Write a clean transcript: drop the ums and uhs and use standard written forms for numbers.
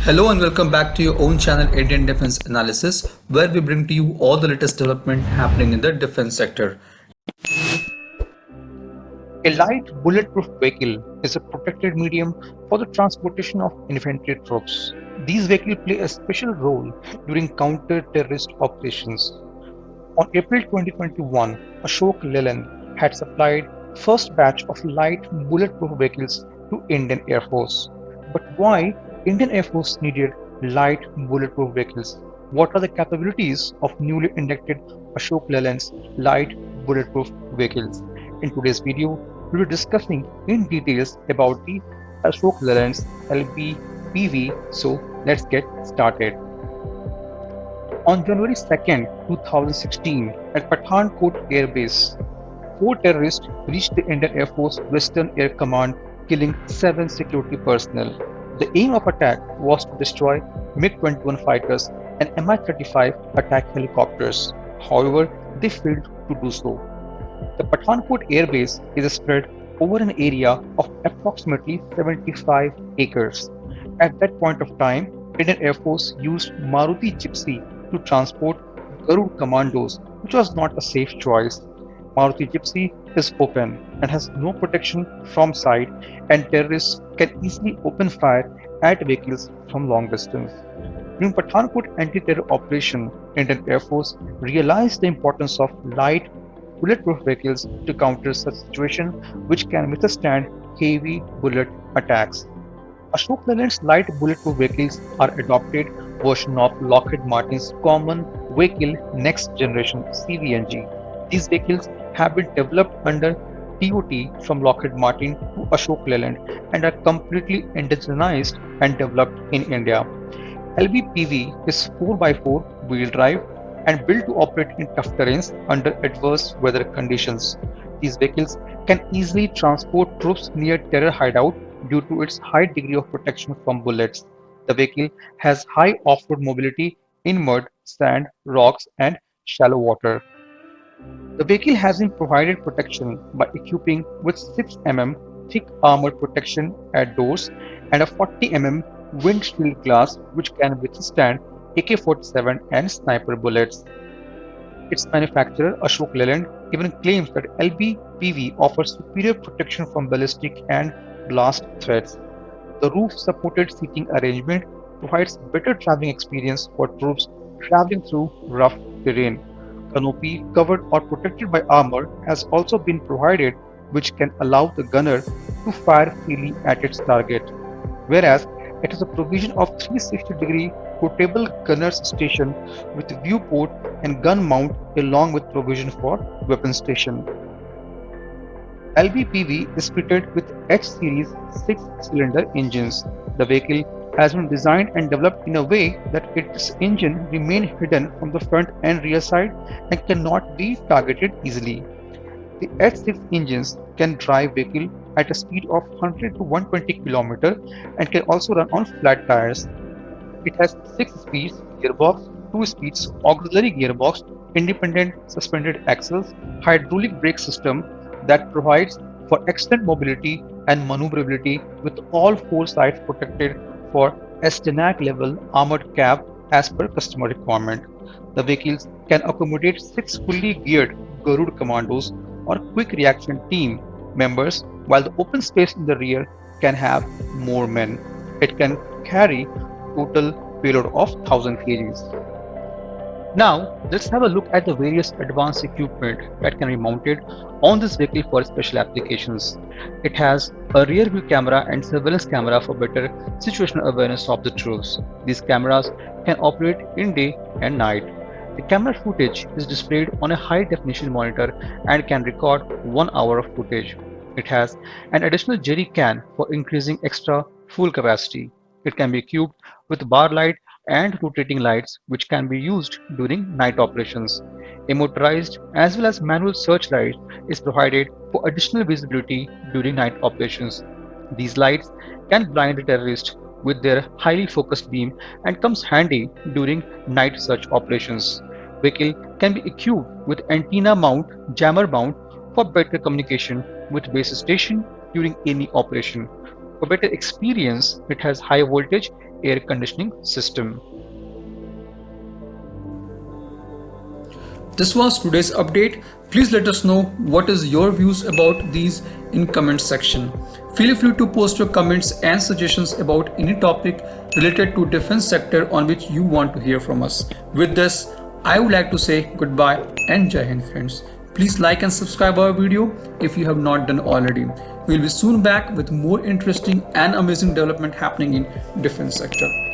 Hello and welcome back to your own channel Indian Defense Analysis, where we bring to you all the latest development happening in the defense sector. A light bulletproof vehicle is a protected medium for the transportation of infantry troops. These vehicles play a special role during counter-terrorist operations. On April 2021, Ashok Leyland had supplied first batch of light bulletproof vehicles to Indian Air Force. But why Indian Air Force needed light bulletproof vehicles? What are the capabilities of newly inducted Ashok Leyland's light bulletproof vehicles? In today's video, we will be discussing in details about the Ashok Leyland's LBPV. So let's get started. On January 2nd, 2016, at Pathankot Air Base, four terrorists reached the Indian Air Force Western Air Command, killing seven security personnel. The aim of attack was to destroy MiG-21 fighters and Mi-35 attack helicopters. However, they failed to do so. The Pathankot Air Base is spread over an area of approximately 75 acres. At that point of time, Indian Air Force used Maruti Gypsy to transport Garud commandos, which was not a safe choice. Maruti Gypsy is open and has no protection from side, and terrorists can easily open fire at vehicles from long distance. During Pathankot anti-terror operation, Indian Air Force realized the importance of light bulletproof vehicles to counter such situations which can withstand heavy bullet attacks. Ashok Leyland's light bulletproof vehicles are adopted version of Lockheed Martin's Common Vehicle Next Generation (CVNG). These vehicles have been developed under TOT from Lockheed Martin to Ashok Leyland and are completely indigenized and developed in India. LBPV is 4x4 wheel drive and built to operate in tough terrains under adverse weather conditions. These vehicles can easily transport troops near terror hideout due to its high degree of protection from bullets. The vehicle has high off-road mobility in mud, sand, rocks, and shallow water. The vehicle has been provided protection by equipping with 6 thick armored protection at doors and a 40 windshield glass which can withstand AK-47 and sniper bullets. Its manufacturer, Ashok Leyland, even claims that LBPV offers superior protection from ballistic and blast threats. The roof-supported seating arrangement provides better traveling experience for troops traveling through rough terrain. Canopy covered or protected by armor has also been provided, which can allow the gunner to fire freely at its target. Whereas it has a provision of 360-degree portable gunner's station with viewport and gun mount along with provision for weapon station. LBPV is fitted with H-series 6-cylinder engines. The vehicle has been designed and developed in a way that its engine remains hidden from the front and rear side and cannot be targeted easily. The H6 engines can drive vehicle at a speed of 100 to 120 km and can also run on flat tires. It has 6 speeds gearbox, 2 speeds auxiliary gearbox, independent suspended axles, hydraulic brake system that provides for excellent mobility and maneuverability with all four sides protected for STANAG level armored cab as per customer requirement. The vehicles can accommodate 6 fully geared Garud commandos or quick reaction team members, while the open space in the rear can have more men. It can carry total payload of 1000 kgs. Now, let's have a look at the various advanced equipment that can be mounted on this vehicle for special applications. It has a rear view camera and surveillance camera for better situational awareness of the troops. These cameras can operate in day and night. The camera footage is displayed on a high definition monitor and can record 1 hour of footage. It has an additional jerry can for increasing extra fuel capacity. It can be equipped with bar light and rotating lights which can be used during night operations. A motorized as well as manual searchlight is provided for additional visibility during night operations. These lights can blind the terrorist with their highly focused beam and comes handy during night search operations. Vehicle can be equipped with antenna mount, jammer mount for better communication with base station during any operation. For better experience, it has high voltage air conditioning system. This was today's update. Please let us know what is your views about these in comment section. Feel free to post your comments and suggestions about any topic related to defense sector on which you want to hear from us. With this, I would like to say goodbye and Jai Hind friends. Please like and subscribe our video if you have not done already. We'll be soon back with more interesting and amazing development happening in defense sector.